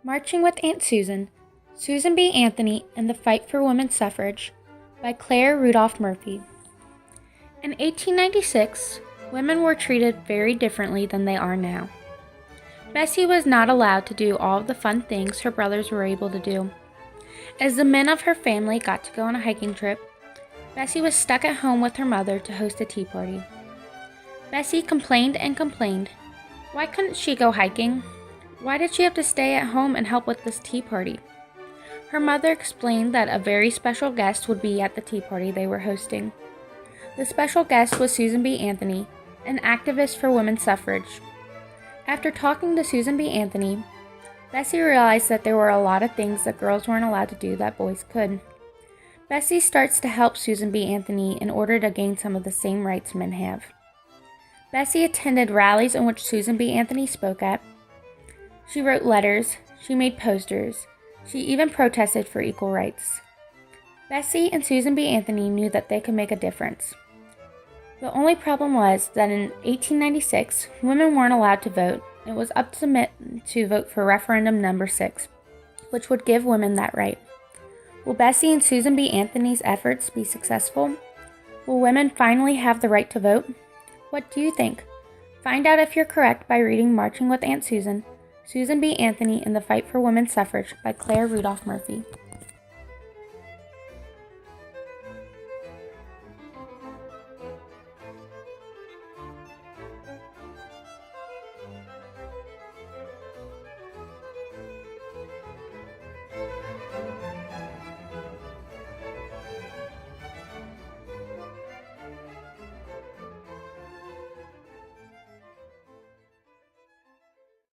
Marching with Aunt Susan, Susan B. Anthony and the Fight for Women's Suffrage by Claire Rudolph Murphy. In 1896, women were treated very differently than they are now. Bessie was not allowed to do all of the fun things her brothers were able to do. As the men of her family got to go on a hiking trip, Bessie was stuck at home with her mother to host a tea party. Bessie complained and complained. Why couldn't she go hiking? Why did she have to stay at home and help with this tea party? Her mother explained that a very special guest would be at the tea party they were hosting. The special guest was Susan B. Anthony, an activist for women's suffrage. After talking to Susan B. Anthony, Bessie realized that there were a lot of things that girls weren't allowed to do that boys could. Bessie starts to help Susan B. Anthony in order to gain some of the same rights men have. Bessie attended rallies in which Susan B. Anthony spoke at. She wrote letters, she made posters, she even protested for equal rights. Bessie and Susan B. Anthony knew that they could make a difference. The only problem was that in 1896, women weren't allowed to vote. It was up to men to vote for referendum number 6, which would give women that right. Will Bessie and Susan B. Anthony's efforts be successful? Will women finally have the right to vote? What do you think? Find out if you're correct by reading Marching with Aunt Susan, Susan B. Anthony and the Fight for Women's Suffrage by Claire Rudolph Murphy.